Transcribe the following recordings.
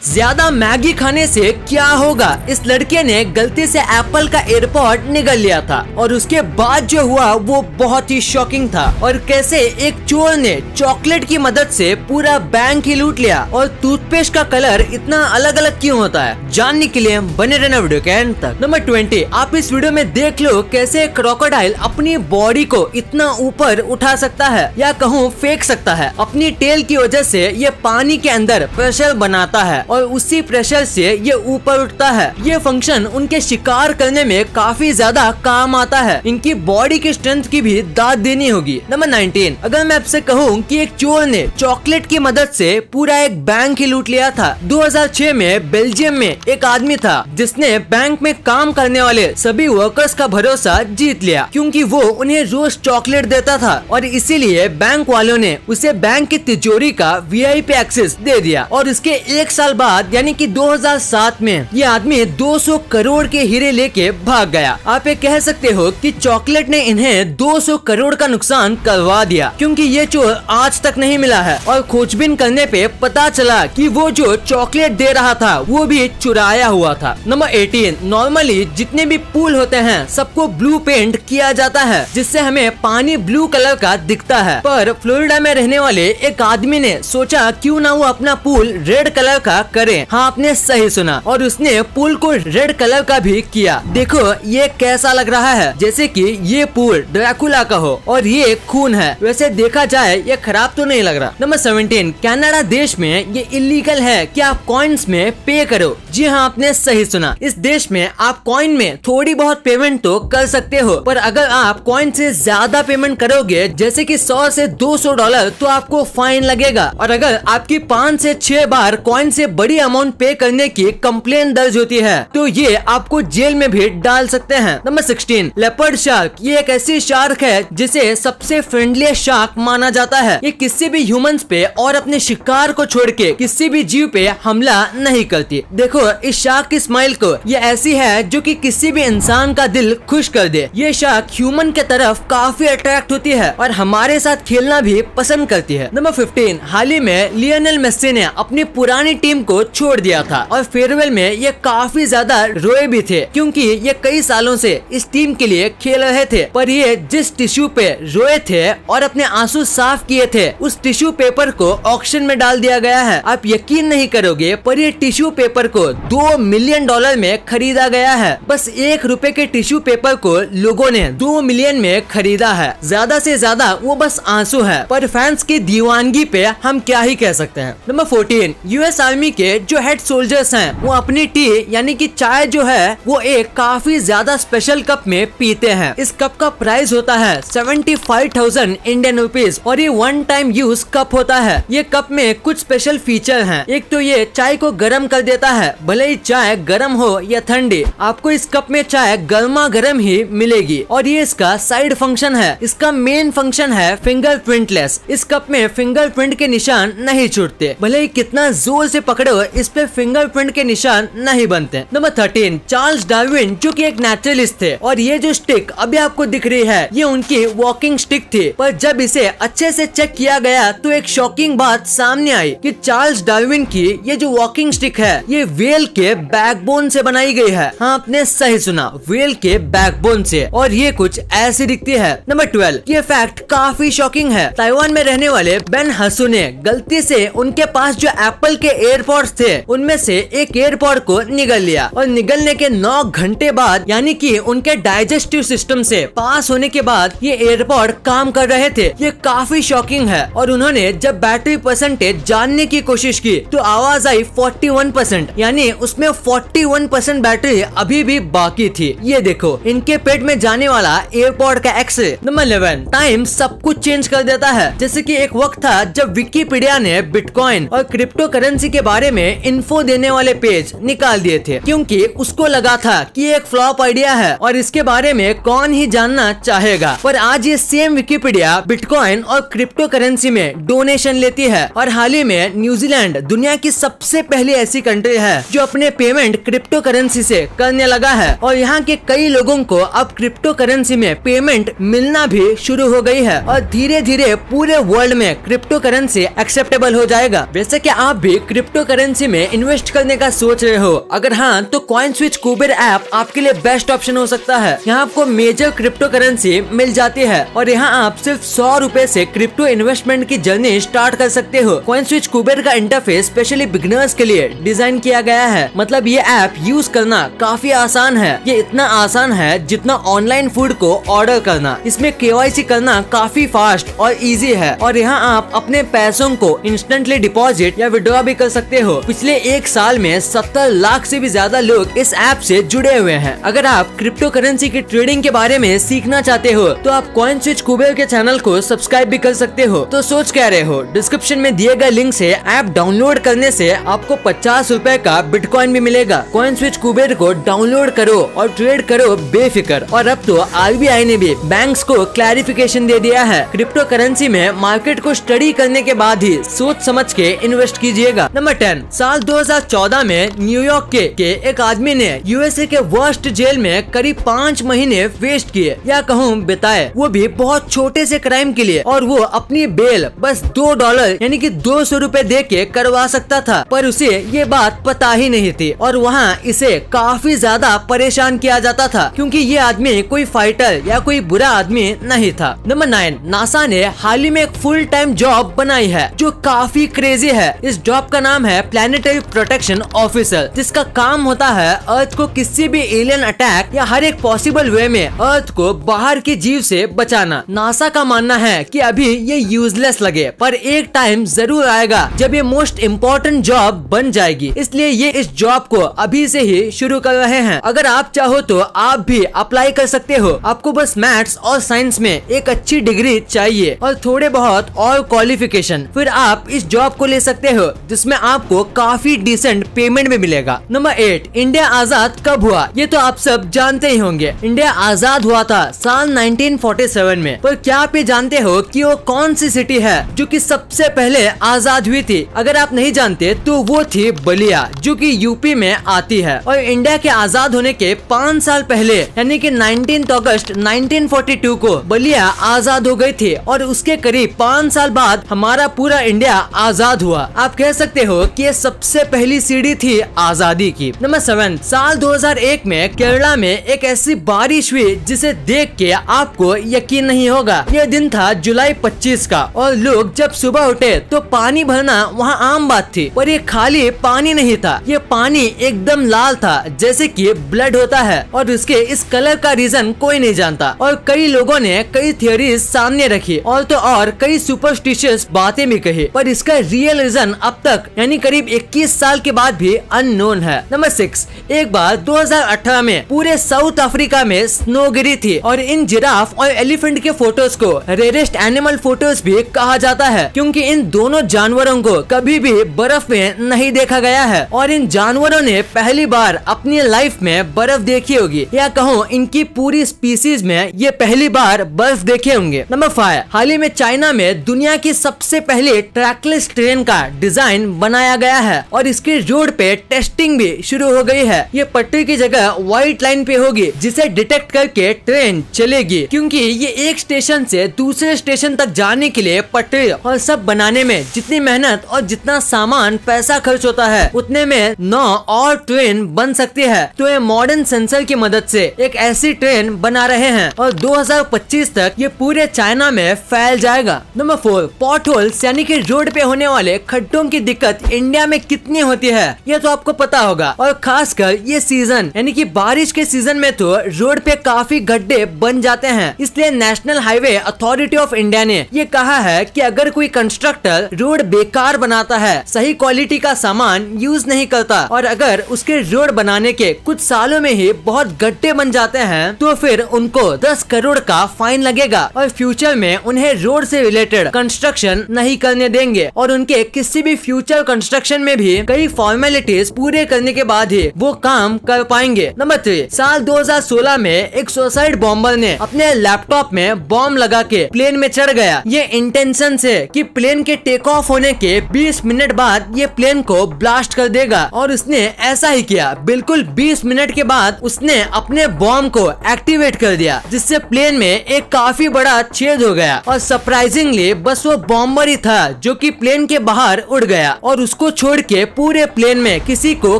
ज्यादा मैगी खाने से क्या होगा। इस लड़के ने गलती से एप्पल का एयरपॉड निगल लिया था और उसके बाद जो हुआ वो बहुत ही शॉकिंग था। और कैसे एक चोर ने चॉकलेट की मदद से पूरा बैंक ही लूट लिया। और टूथपेस्ट का कलर इतना अलग अलग क्यों होता है, जानने के लिए बने रहना वीडियो के एंड तक। नंबर 20, आप इस वीडियो में देख लो कैसे क्रोकोडाइल अपनी बॉडी को इतना ऊपर उठा सकता है या कहूँ फेंक सकता है। अपनी टेल की वजह से ये पानी के अंदर प्रेशर बनाता है और उसी प्रेशर से ये ऊपर उठता है। ये फंक्शन उनके शिकार करने में काफी ज्यादा काम आता है। इनकी बॉडी की स्ट्रेंथ की भी दाद देनी होगी। नंबर 19, अगर मैं आपसे कहूँ कि एक चोर ने चॉकलेट की मदद से पूरा एक बैंक ही लूट लिया था। 2006 में बेल्जियम में एक आदमी था जिसने बैंक में काम करने वाले सभी वर्कर्स का भरोसा जीत लिया, क्योंकि वो उन्हें रोज चॉकलेट देता था और इसीलिए बैंक वालों ने उसे बैंक की तिजोरी का VIP एक्सेस दे दिया। और इसके एक साल बाद यानी कि 2007 में ये आदमी 200 करोड़ के हीरे लेके भाग गया। आप ये कह सकते हो कि चॉकलेट ने इन्हें 200 करोड़ का नुकसान करवा दिया, क्योंकि ये चोर आज तक नहीं मिला है। और खोजबीन करने पे पता चला कि वो जो चॉकलेट दे रहा था वो भी चुराया हुआ था। नंबर 18, नॉर्मली जितने भी पूल होते हैं सबको ब्लू पेंट किया जाता है जिससे हमें पानी ब्लू कलर का दिखता है। पर फ्लोरिडा में रहने वाले एक आदमी ने सोचा क्यों ना वो अपना पूल रेड कलर का करे। हाँ, आपने सही सुना, और उसने पूल को रेड कलर का भी किया। देखो ये कैसा लग रहा है, जैसे कि ये पूल ड्रैकुला का हो और ये खून है। वैसे देखा जाए ये खराब तो नहीं लग रहा। नंबर 17, कनाडा देश में ये इलीगल है कि आप कॉइन्स में पे करो। जी हाँ, आपने सही सुना। इस देश में आप कॉइन में थोड़ी बहुत पेमेंट तो कर सकते हो, पर अगर आप कॉइन से ज्यादा पेमेंट करोगे जैसे कि 100 से 200 डॉलर तो आपको फाइन लगेगा। और अगर आपकी 5 से 6 बार कॉइन से बड़ी अमाउंट पे करने की कंप्लेन दर्ज होती है तो ये आपको जेल में भी डाल सकते हैं। Number 16, leopard shark. ये एक ऐसी शार्क है जिसे सबसे फ्रेंडली शार्क माना जाता है। ये किसी भी ह्यूमंस पे और अपने शिकार को छोड़ के किसी भी जीव पे हमला नहीं करती। देखो इस शार्क की स्माइल को, ये ऐसी है जो कि किसी भी इंसान का दिल खुश कर दे। ये शार्क ह्यूमन के तरफ काफी अट्रैक्ट होती है और हमारे साथ खेलना भी पसंद करती है। नंबर 15, हाल ही में लियोनेल मेसी ने अपनी पुरानी टीम को छोड़ दिया था और फेयरवेल में ये काफी ज्यादा रोए भी थे, क्योंकि ये कई सालों से इस टीम के लिए खेल रहे थे। पर ये जिस टिश्यू पे रोए थे और अपने आंसू साफ किए थे उस टिश्यू पेपर को ऑक्शन में डाल दिया गया है। आप यकीन नहीं करोगे पर ये टिश्यू पेपर को $2 मिलियन में खरीदा गया है। बस ₹1 के टिश्यू पेपर को लोगों ने 2 मिलियन में खरीदा है। ज्यादा से ज्यादा वो बस आंसू है, पर फैंस की दीवानगी पे हम क्या ही कह सकते हैं। नंबर 14, US आर्मी के जो हेड सोल्जर्स हैं वो अपनी टी यानी कि चाय जो है वो एक काफी ज्यादा स्पेशल कप में पीते हैं। इस कप का प्राइस होता है 75,000 इंडियन रुपीज और ये 1 टाइम यूज कप होता है। ये कप में कुछ स्पेशल फीचर हैं। एक तो ये चाय को गर्म कर देता है, भले ही चाय गर्म हो या ठंडी, आपको इस कप में चाय गर्मा गर्म ही मिलेगी। और ये इसका साइड फंक्शन है। इसका मेन फंक्शन है फिंगरप्रिंटलेस। इस कप में फिंगरप्रिंट के निशान नहीं छूटते, भले ही कितना जोर से पकड़ो इस पे फिंगरप्रिंट के निशान नहीं बनते। नंबर 13, चार्ल्स डार्विन जो कि एक नेचुरलिस्ट थे और ये जो स्टिक अभी आपको दिख रही है ये उनकी वॉकिंग स्टिक थी। पर जब इसे अच्छे से चेक किया गया तो एक शॉकिंग बात सामने आई कि चार्ल्स डार्विन की ये जो वॉकिंग स्टिक है ये व्हेल के बैकबोन से बनाई गई है। हाँ, आपने सही सुना, व्हेल के बैकबोन से, और ये कुछ ऐसी दिखती है। नंबर 12, ये फैक्ट काफी शॉकिंग है। ताइवान में रहने वाले बेन हसू ने गलती से उनके पास जो एप्पल के एयरपॉड्स थे उनमें से एक एयरपॉड को निगल लिया और निगलने के 9 घंटे बाद यानी कि उनके डाइजेस्टिव सिस्टम से पास होने के बाद ये एयरपॉड काम कर रहे थे। ये काफी शॉकिंग है। और उन्होंने जब बैटरी परसेंटेज जानने की कोशिश की तो आवाज आई 41%, यानी उसमें 41% बैटरी अभी भी बाकी थी। ये देखो इनके पेट में जाने वाला एयरपॉड का एक्सरे। नंबर 11, टाइम सब कुछ चेंज कर देता है। जैसे कि एक वक्त था जब विकिपीडिया ने बिटकॉइन और क्रिप्टो करेंसी के बारे में इन्फो देने वाले पेज निकाल दिए थे, क्योंकि उसको लगा था कि ये एक फ्लॉप आइडिया है और इसके बारे में कौन ही जानना चाहेगा। पर आज ये सेम विकिपीडिया बिटकॉइन और क्रिप्टो करेंसी में डोनेशन लेती है। और हाल ही में न्यूजीलैंड दुनिया की सबसे पहली ऐसी कंट्री है जो अपने पेमेंट क्रिप्टो करेंसी से करने लगा है। और यहाँ के कई लोगों को अब क्रिप्टो करेंसी में पेमेंट मिलना भी शुरू हो गई है और धीरे धीरे पूरे वर्ल्ड में क्रिप्टो करेंसी एक्सेप्टेबल हो जाएगा। वैसे कि आप भी क्रिप्टो करेंसी में इन्वेस्ट करने का सोच रहे हो? अगर हाँ तो CoinSwitch कुबेर ऐप आपके लिए बेस्ट ऑप्शन हो सकता है। यहाँ आपको मेजर क्रिप्टो करेंसी मिल जाती है और यहाँ आप सिर्फ 100 रुपए से क्रिप्टो इन्वेस्टमेंट की जर्नी स्टार्ट कर सकते हो। CoinSwitch कुबेर का इंटरफेस स्पेशली बिगिनर्स के लिए डिजाइन किया गया है। मतलब ये ऐप यूज करना काफी आसान है। ये इतना आसान है जितना ऑनलाइन फूड को ऑर्डर करना। इसमें KYC करना काफी फास्ट और इजी है और यहाँ आप अपने पैसों को इंस्टेंटली डिपॉजिट या विड्रॉ भी कर सकते हो। पिछले एक साल में 70 लाख से भी ज्यादा लोग इस ऐप से जुड़े हुए हैं। अगर आप क्रिप्टो करेंसी की ट्रेडिंग के बारे में सीखना चाहते हो तो आप CoinSwitch कुबेर के चैनल को सब्सक्राइब भी कर सकते हो। तो सोच क्या रहे हो? डिस्क्रिप्शन में दिए गए लिंक से ऐप डाउनलोड करने से आपको 50 रुपए का बिटकॉइन भी मिलेगा। CoinSwitch कुबेर को डाउनलोड करो और ट्रेड करो बेफिक्र। और अब तो RBI ने भी बैंक्स को क्लैरिफिकेशन दे दिया है। क्रिप्टो करेंसी में मार्केट को स्टडी करने के बाद ही सोच समझ के इन्वेस्ट कीजिएगा। नंबर 10, साल 2014 में न्यूयॉर्क के एक आदमी ने USA के वर्स्ट जेल में करीब 5 महीने वेस्ट किए या कहूँ बिताए, वो भी बहुत छोटे से क्राइम के लिए। और वो अपनी बेल बस $2 यानी कि 200 रुपए दे के करवा सकता था, पर उसे ये बात पता ही नहीं थी और वहाँ इसे काफी ज्यादा परेशान किया जाता था क्योंकि ये आदमी कोई फाइटर या कोई बुरा आदमी नहीं था। नंबर 9, नासा ने हाल ही में एक फुल टाइम जॉब बनाई है जो काफी क्रेजी है। इस जॉब का नाम है प्लैनेटरी प्रोटेक्शन ऑफिसर, जिसका काम होता है अर्थ को किसी भी एलियन अटैक या हर एक पॉसिबल वे में अर्थ को बाहर के जीव से बचाना। नासा का मानना है कि अभी ये यूजलेस लगे पर एक टाइम जरूर आएगा जब ये मोस्ट इम्पोर्टेंट जॉब बन जाएगी, इसलिए ये इस जॉब को अभी से ही शुरू कर रहे हैं। अगर आप चाहो तो आप भी अप्लाई कर सकते हो। आपको बस मैथ्स और साइंस में एक अच्छी डिग्री चाहिए और थोड़े बहुत और क्वालिफिकेशन, फिर आप इस जॉब को ले सकते हो जिसमें आपको काफी डिसेंट पेमेंट भी मिलेगा। नंबर 8, इंडिया आजाद कब हुआ? ये तो आप सब जानते ही होंगे। इंडिया आजाद हुआ था साल 1947 में, पर क्या आप ये जानते हो कि वो कौन सी सिटी है जो कि सबसे पहले आजाद हुई थी? अगर आप नहीं जानते तो वो थी बलिया, जो कि यूपी में आती है। और इंडिया के आजाद होने के 5 साल पहले यानी कि 19 अगस्त 1942 को बलिया आजाद हो गई थी और उसके करीब 5 साल बाद हमारा पूरा इंडिया आजाद हुआ। आप कह सकते हो कि ये सबसे पहली सीढ़ी थी आजादी की। नंबर 7, साल 2001 में केरला में एक ऐसी बारिश हुई जिसे देख के आपको यकीन नहीं होगा। यह दिन था जुलाई 25 का और लोग जब सुबह उठे तो पानी भरना वहाँ आम बात थी, पर ये खाली पानी नहीं था। ये पानी एकदम लाल था जैसे कि ब्लड होता है और उसके इस कलर का रीजन कोई नहीं जानता और कई लोगों ने कई थियोरीज सामने रखी और तो और कई सुपरस्टिशियस बातें भी कही, पर इसका रियल रीजन अब तक यानी करीब 21 साल के बाद भी अननोन है। नंबर 6, एक बार 2018 में पूरे साउथ अफ्रीका में स्नो गिरी थी और इन जिराफ और एलिफेंट के फोटोज को रेयरेस्ट एनिमल फोटोज भी कहा जाता है क्योंकि इन दोनों जानवरों को कभी भी बर्फ में नहीं देखा गया है और इन जानवरों ने पहली बार अपनी लाइफ में बर्फ देखी होगी या कहूँ इनकी पूरी स्पीसीज में ये पहली बार बर्फ देखे होंगे। नंबर 5, हाल ही में चाइना में दुनिया की सबसे पहले ट्रैकलेस ट्रेन का डिजाइन बनाया गया है और इसके रोड पे टेस्टिंग भी शुरू हो गई है। ये पटरी की जगह व्हाइट लाइन पे होगी जिसे डिटेक्ट करके ट्रेन चलेगी क्योंकि ये एक स्टेशन से दूसरे स्टेशन तक जाने के लिए पटरी और सब बनाने में जितनी मेहनत और जितना सामान पैसा खर्च होता है उतने में 9 और ट्रेन बन सकती है। तो ये मॉडर्न सेंसर की मदद से एक ऐसी ट्रेन बना रहे हैं और 2025 तक ये पूरे चाइना में फैल जाएगा। नंबर 4, पॉट होल्स यानी कि रोड पे होने वाले खड्डों की दिक्कत इंडिया में कितनी होती है ये तो आपको पता होगा और खासकर ये सीजन यानी कि बारिश के सीजन में तो रोड पे काफी गड्ढे बन जाते हैं। इसलिए national highway authority of India ने ये कहा है कि अगर कोई कंस्ट्रक्टर रोड बेकार बनाता है, सही क्वालिटी का सामान यूज नहीं करता और अगर उसके रोड बनाने के कुछ सालों में ही बहुत गड्ढे बन जाते हैं तो फिर उनको 10 करोड़ का फाइन लगेगा और फ्यूचर में उन्हें रोड से रिलेटेड कंस्ट्रक्शन नहीं करने देंगे और उनके किसी भी फ्यूचर कंस्ट्रक्शन में भी कई फॉर्मेलिटीज पूरे करने के बाद ही वो काम कर पाएंगे। नंबर 3, साल 2016 में एक सुसाइड बॉम्बर ने अपने लैपटॉप में बॉम्ब लगा के प्लेन में चढ़ गया। ये इंटेंशन से कि प्लेन के टेक ऑफ होने के 20 मिनट बाद ये प्लेन को ब्लास्ट कर देगा और उसने ऐसा ही किया। बिल्कुल 20 मिनट के बाद उसने अपने बॉम्ब को एक्टिवेट कर दिया जिससे प्लेन में एक काफी बड़ा छेद हो गया और सरप्राइजिंगली बस वो बॉम्बर ही था जो कि प्लेन के बाहर उड़ गया और उसको उसको छोड़ के पूरे प्लेन में किसी को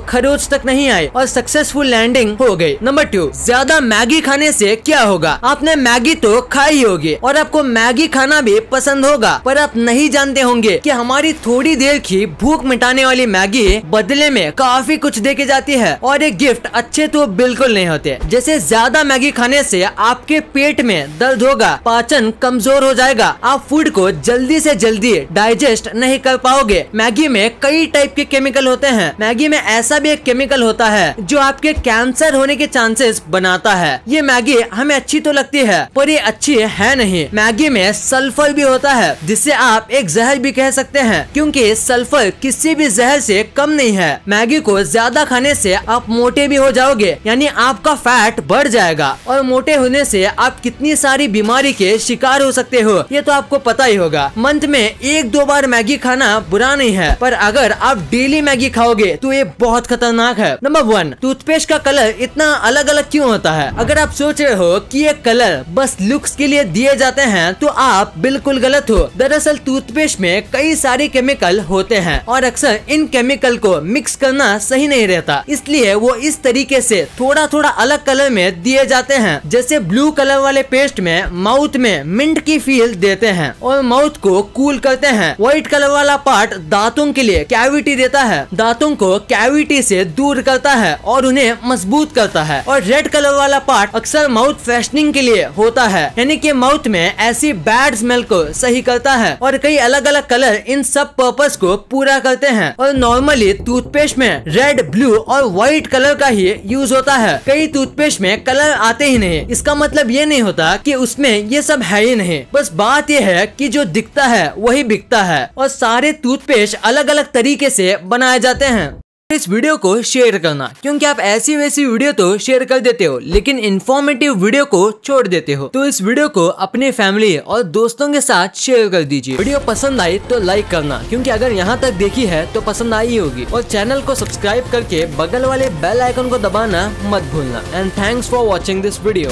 खरोच तक नहीं आई और सक्सेसफुल लैंडिंग हो गई। नंबर 2, ज्यादा मैगी खाने से क्या होगा। आपने मैगी तो खाई होगी और आपको मैगी खाना भी पसंद होगा, पर आप नहीं जानते होंगे कि हमारी थोड़ी देर की भूख मिटाने वाली मैगी बदले में काफी कुछ देके जाती है और ये गिफ्ट अच्छे तो बिल्कुल नहीं होते। जैसे ज्यादा मैगी खाने से आपके पेट में दर्द होगा, पाचन कमजोर हो जाएगा, आप फूड को जल्दी से जल्दी डाइजेस्ट नहीं कर पाओगे। मैगी में कई टाइप के केमिकल होते हैं। मैगी में ऐसा भी एक केमिकल होता है जो आपके कैंसर होने के चांसेस बनाता है। ये मैगी हमें अच्छी तो लगती है पर ये अच्छी है नहीं। मैगी में सल्फर भी होता है जिसे आप एक जहर भी कह सकते हैं, क्योंकि सल्फर किसी भी जहर से कम नहीं है। मैगी को ज्यादा खाने से आप मोटे भी हो जाओगे, यानी आपका फैट बढ़ जाएगा और मोटे होने से आप कितनी सारी बीमारी के शिकार हो सकते हो ये तो आपको पता ही होगा। मंथ में 1-2 बार मैगी खाना बुरा नहीं है, पर अगर आप डेली मैगी खाओगे तो ये बहुत खतरनाक है। नंबर 1, टूथपेस्ट का कलर इतना अलग अलग क्यों होता है। अगर आप सोच रहे हो कि ये कलर बस लुक्स के लिए दिए जाते हैं तो आप बिल्कुल गलत हो। दरअसल टूथपेस्ट में कई सारे केमिकल होते हैं और अक्सर इन केमिकल को मिक्स करना सही नहीं रहता, इसलिए वो इस तरीके से थोड़ा थोड़ा अलग कलर में दिए जाते हैं। जैसे ब्लू कलर वाले पेस्ट में माउथ में मिंट की फील देते हैं और माउथ को कूल करते हैं। व्हाइट कलर वाला पार्ट दांतों के लिए कैविटी देता है, दांतों को कैविटी से दूर करता है और उन्हें मजबूत करता है। और रेड कलर वाला पार्ट अक्सर माउथ फ्रेशनिंग के लिए होता है, यानी कि माउथ में ऐसी बैड स्मेल को सही करता है। और कई अलग अलग कलर इन सब पर्पस को पूरा करते हैं और नॉर्मली टूथपेस्ट में रेड, ब्लू और व्हाइट कलर का ही यूज होता है। कई टूथपेस्ट में कलर आते ही नहीं, इसका मतलब ये नहीं होता कि उसमें ये सब है ही नहीं, बस बात ये है कि जो दिखता है वही बिकता है और सारे टूथपेस्ट अलग अलग तरीके से बनाए जाते हैं। इस वीडियो को शेयर करना, क्योंकि आप ऐसी वैसी वीडियो तो शेयर कर देते हो लेकिन इन्फॉर्मेटिव वीडियो को छोड़ देते हो। तो इस वीडियो को अपने फैमिली और दोस्तों के साथ शेयर कर दीजिए। वीडियो पसंद आई तो लाइक करना, क्योंकि अगर यहाँ तक देखी है तो पसंद आई होगी। और चैनल को सब्सक्राइब करके बगल वाले बेल आइकन को दबाना मत भूलना। And thanks for watching this video.